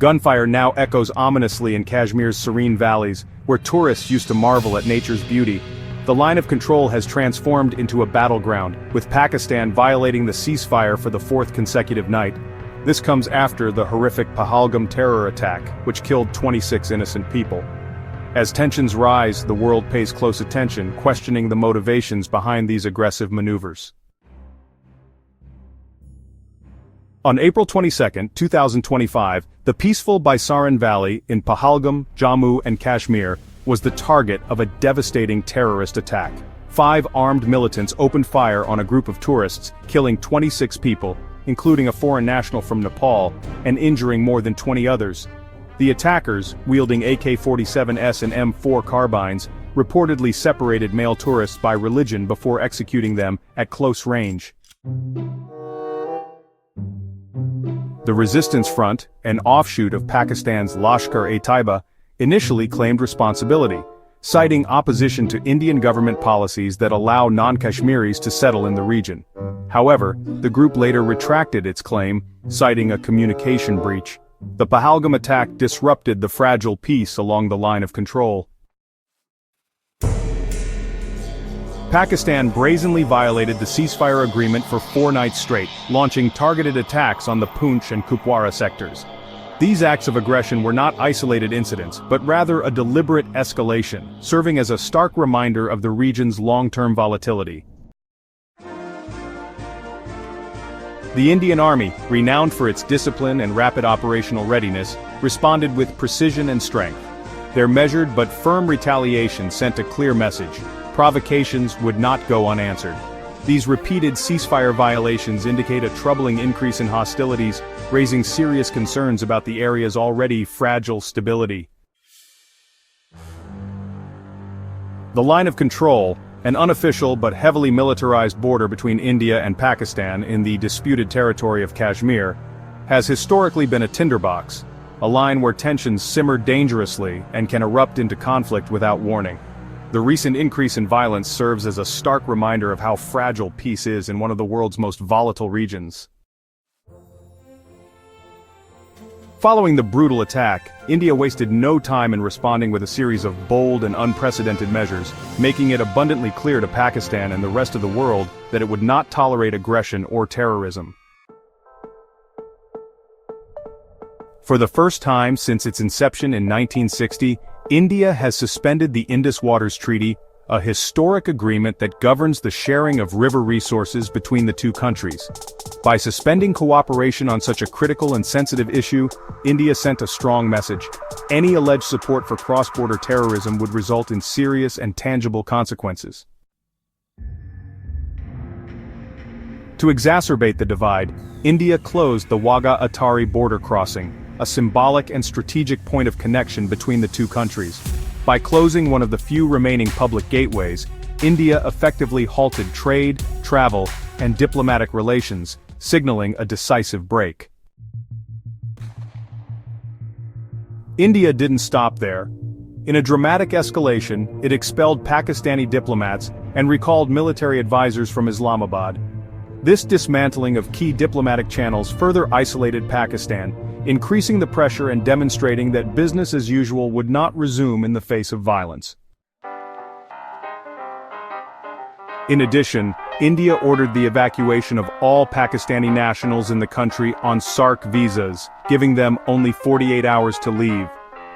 Gunfire now echoes ominously in Kashmir's serene valleys, where tourists used to marvel at nature's beauty. The line of control has transformed into a battleground, with Pakistan violating the ceasefire for the fourth consecutive night. This comes after the horrific Pahalgam terror attack, which killed 26 innocent people. As tensions rise, the world pays close attention, questioning the motivations behind these aggressive maneuvers. On April 22, 2025, the peaceful Baisaran Valley in Pahalgam, Jammu and Kashmir was the target of a devastating terrorist attack. 5 armed militants opened fire on a group of tourists, killing 26 people, including a foreign national from Nepal, and injuring more than 20 others. The attackers, wielding AK-47s and M4 carbines, reportedly separated male tourists by religion before executing them at close range. The Resistance Front, an offshoot of Pakistan's Lashkar-e-Taiba, initially claimed responsibility, citing opposition to Indian government policies that allow non-Kashmiris to settle in the region. However, the group later retracted its claim, citing a communication breach. The Pahalgam attack disrupted the fragile peace along the line of control. Pakistan brazenly violated the ceasefire agreement for 4 nights straight, launching targeted attacks on the Poonch and Kupwara sectors. These acts of aggression were not isolated incidents, but rather a deliberate escalation, serving as a stark reminder of the region's long-term volatility. The Indian Army, renowned for its discipline and rapid operational readiness, responded with precision and strength. Their measured but firm retaliation sent a clear message: provocations would not go unanswered. These repeated ceasefire violations indicate a troubling increase in hostilities, raising serious concerns about the area's already fragile stability. The line of control, an unofficial but heavily militarized border between India and Pakistan in the disputed territory of Kashmir, has historically been a tinderbox, a line where tensions simmer dangerously and can erupt into conflict without warning. The recent increase in violence serves as a stark reminder of how fragile peace is in one of the world's most volatile regions. Following the brutal attack, India wasted no time in responding with a series of bold and unprecedented measures, making it abundantly clear to Pakistan and the rest of the world that it would not tolerate aggression or terrorism. For the first time since its inception in 1960, India has suspended the Indus Waters Treaty, a historic agreement that governs the sharing of river resources between the two countries. By suspending cooperation on such a critical and sensitive issue, India sent a strong message. Any alleged support for cross-border terrorism would result in serious and tangible consequences. To exacerbate the divide, India closed the Wagah-Attari border crossing, a symbolic and strategic point of connection between the two countries. By closing one of the few remaining public gateways, India effectively halted trade, travel, and diplomatic relations, signaling a decisive break. India didn't stop there. In a dramatic escalation, it expelled Pakistani diplomats and recalled military advisors from Islamabad. This dismantling of key diplomatic channels further isolated Pakistan, increasing the pressure and demonstrating that business as usual would not resume in the face of violence. In addition, India ordered the evacuation of all Pakistani nationals in the country on SARC visas, giving them only 48 hours to leave.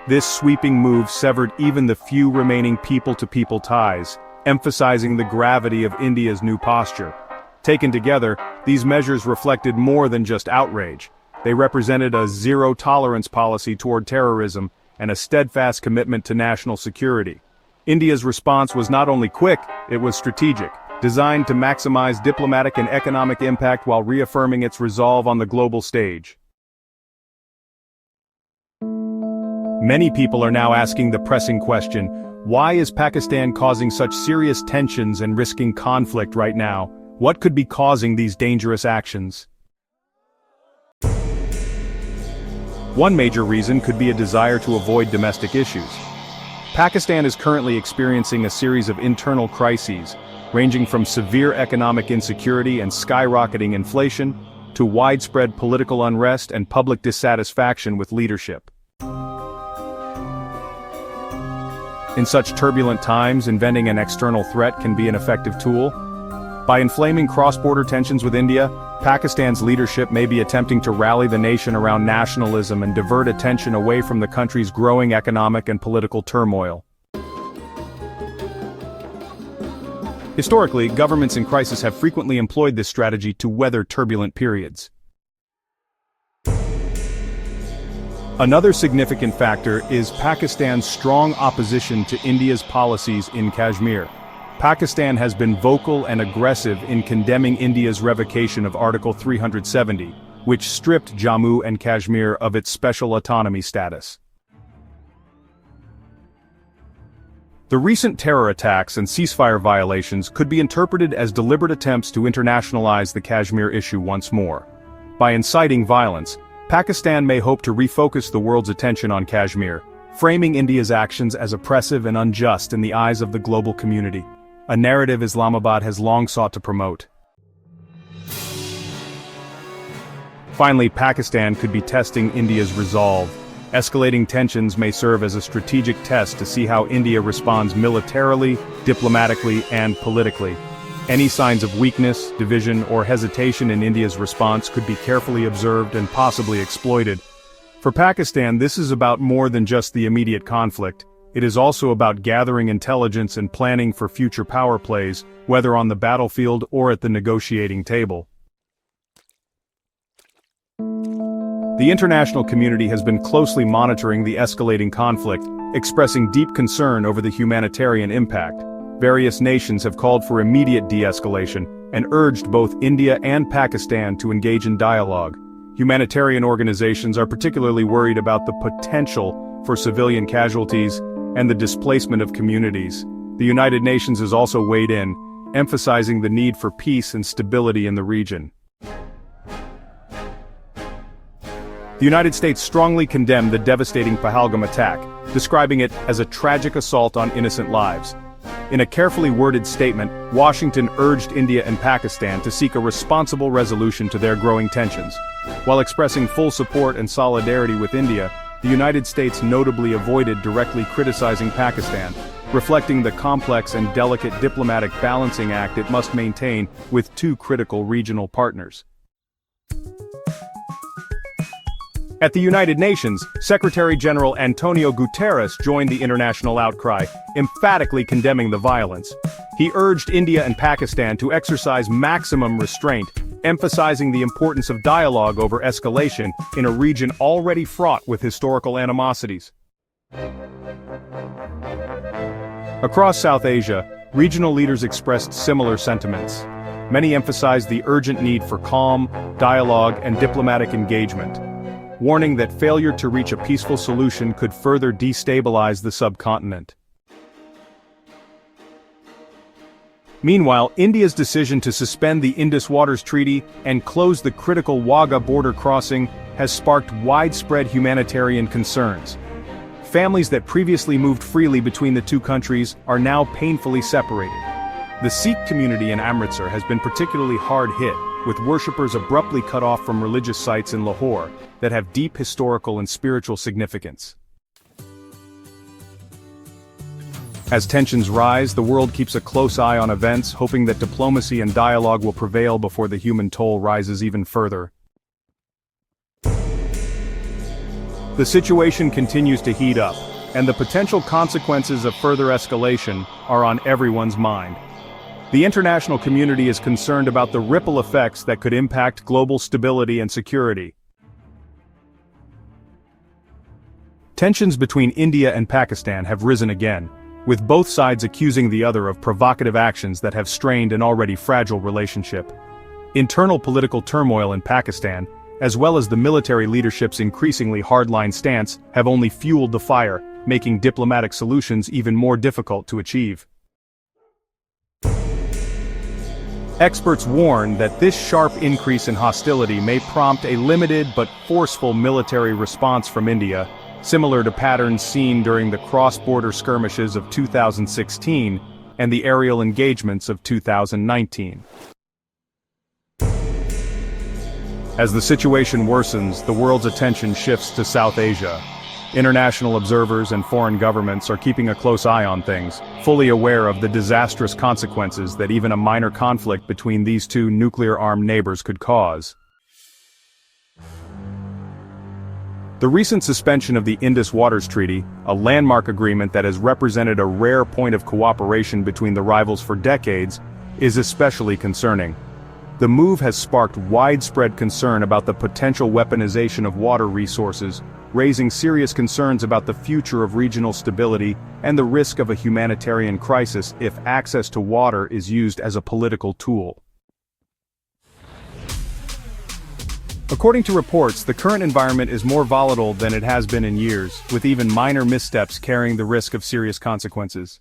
This sweeping move severed even the few remaining people-to-people ties, emphasizing the gravity of India's new posture. Taken together, these measures reflected more than just outrage. They represented a zero-tolerance policy toward terrorism and a steadfast commitment to national security. India's response was not only quick, it was strategic, designed to maximize diplomatic and economic impact while reaffirming its resolve on the global stage. Many people are now asking the pressing question, why is Pakistan causing such serious tensions and risking conflict right now? What could be causing these dangerous actions? One major reason could be a desire to avoid domestic issues. Pakistan is currently experiencing a series of internal crises, ranging from severe economic insecurity and skyrocketing inflation, to widespread political unrest and public dissatisfaction with leadership. In such turbulent times, inventing an external threat can be an effective tool. By inflaming cross-border tensions with India, Pakistan's leadership may be attempting to rally the nation around nationalism and divert attention away from the country's growing economic and political turmoil. Historically, governments in crisis have frequently employed this strategy to weather turbulent periods. Another significant factor is Pakistan's strong opposition to India's policies in Kashmir. Pakistan has been vocal and aggressive in condemning India's revocation of Article 370, which stripped Jammu and Kashmir of its special autonomy status. The recent terror attacks and ceasefire violations could be interpreted as deliberate attempts to internationalize the Kashmir issue once more. By inciting violence, Pakistan may hope to refocus the world's attention on Kashmir, framing India's actions as oppressive and unjust in the eyes of the global community, a narrative Islamabad has long sought to promote. Finally, Pakistan could be testing India's resolve. Escalating tensions may serve as a strategic test to see how India responds militarily, diplomatically, and politically. Any signs of weakness, division, or hesitation in India's response could be carefully observed and possibly exploited. For Pakistan, this is about more than just the immediate conflict. It is also about gathering intelligence and planning for future power plays, whether on the battlefield or at the negotiating table. The international community has been closely monitoring the escalating conflict, expressing deep concern over the humanitarian impact. Various nations have called for immediate de-escalation and urged both India and Pakistan to engage in dialogue. Humanitarian organizations are particularly worried about the potential for civilian casualties and the displacement of communities. The United Nations has also weighed in, emphasizing the need for peace and stability in the region. The United States strongly condemned the devastating Pahalgam attack, describing it as a tragic assault on innocent lives. In a carefully worded statement, Washington urged India and Pakistan to seek a responsible resolution to their growing tensions. While expressing full support and solidarity with India, the United States notably avoided directly criticizing Pakistan, reflecting the complex and delicate diplomatic balancing act it must maintain with two critical regional partners. At the United Nations, Secretary General Antonio Guterres joined the international outcry, emphatically condemning the violence. He urged India and Pakistan to exercise maximum restraint, emphasizing the importance of dialogue over escalation in a region already fraught with historical animosities. Across South Asia, regional leaders expressed similar sentiments. Many emphasized the urgent need for calm, dialogue, and diplomatic engagement, warning that failure to reach a peaceful solution could further destabilize the subcontinent. Meanwhile, India's decision to suspend the Indus Waters Treaty and close the critical Wagah border crossing has sparked widespread humanitarian concerns. Families that previously moved freely between the two countries are now painfully separated. The Sikh community in Amritsar has been particularly hard hit, with worshippers abruptly cut off from religious sites in Lahore that have deep historical and spiritual significance. As tensions rise, the world keeps a close eye on events, hoping that diplomacy and dialogue will prevail before the human toll rises even further. The situation continues to heat up, and the potential consequences of further escalation are on everyone's mind. The international community is concerned about the ripple effects that could impact global stability and security. Tensions between India and Pakistan have risen again, with both sides accusing the other of provocative actions that have strained an already fragile relationship. Internal political turmoil in Pakistan, as well as the military leadership's increasingly hardline stance, have only fueled the fire, making diplomatic solutions even more difficult to achieve. Experts warn that this sharp increase in hostility may prompt a limited but forceful military response from India, similar to patterns seen during the cross-border skirmishes of 2016 and the aerial engagements of 2019. As the situation worsens, the world's attention shifts to South Asia. International observers and foreign governments are keeping a close eye on things, fully aware of the disastrous consequences that even a minor conflict between these two nuclear-armed neighbors could cause. The recent suspension of the Indus Waters Treaty, a landmark agreement that has represented a rare point of cooperation between the rivals for decades, is especially concerning. The move has sparked widespread concern about the potential weaponization of water resources, raising serious concerns about the future of regional stability and the risk of a humanitarian crisis if access to water is used as a political tool. According to reports, the current environment is more volatile than it has been in years, with even minor missteps carrying the risk of serious consequences.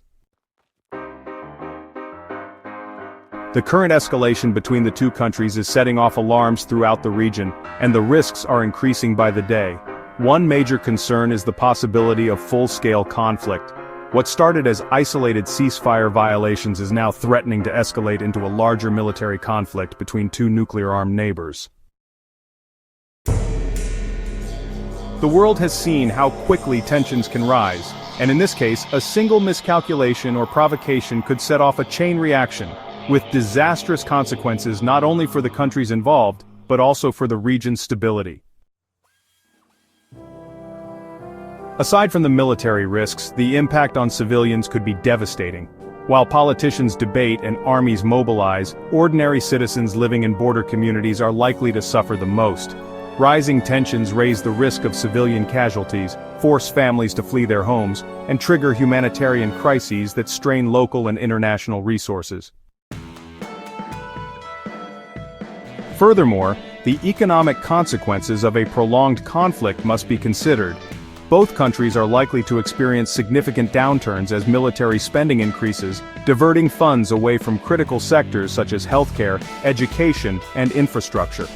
The current escalation between the two countries is setting off alarms throughout the region, and the risks are increasing by the day. One major concern is the possibility of full-scale conflict. What started as isolated ceasefire violations is now threatening to escalate into a larger military conflict between two nuclear-armed neighbors. The world has seen how quickly tensions can rise, and in this case, a single miscalculation or provocation could set off a chain reaction, with disastrous consequences not only for the countries involved, but also for the region's stability. Aside from the military risks, the impact on civilians could be devastating. While politicians debate and armies mobilize, ordinary citizens living in border communities are likely to suffer the most. Rising tensions raise the risk of civilian casualties, force families to flee their homes, and trigger humanitarian crises that strain local and international resources. Furthermore, the economic consequences of a prolonged conflict must be considered. Both countries are likely to experience significant downturns as military spending increases, diverting funds away from critical sectors such as healthcare, education, and infrastructure.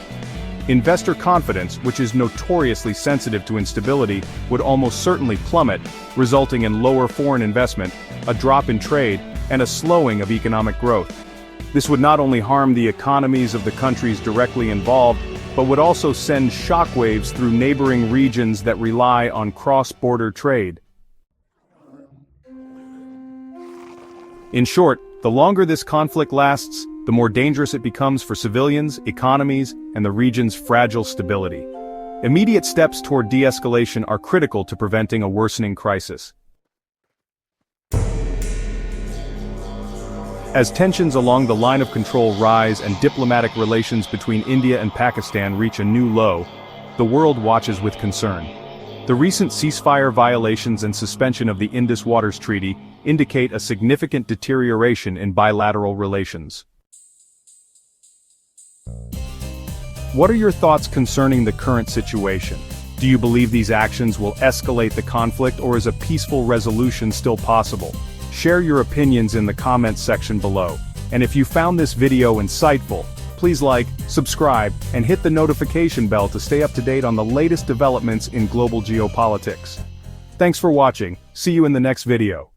Investor confidence, which is notoriously sensitive to instability, would almost certainly plummet, resulting in lower foreign investment, a drop in trade, and a slowing of economic growth. This would not only harm the economies of the countries directly involved, but would also send shockwaves through neighboring regions that rely on cross-border trade. In short, the longer this conflict lasts, the more dangerous it becomes for civilians, economies, and the region's fragile stability. Immediate steps toward de-escalation are critical to preventing a worsening crisis. As tensions along the line of control rise and diplomatic relations between India and Pakistan reach a new low, the world watches with concern. The recent ceasefire violations and suspension of the Indus Waters Treaty indicate a significant deterioration in bilateral relations. What are your thoughts concerning the current situation? Do you believe these actions will escalate the conflict, or is a peaceful resolution still possible? Share your opinions in the comments section below. And if you found this video insightful, please like, subscribe, and hit the notification bell to stay up to date on the latest developments in global geopolitics. Thanks for watching. See you in the next video.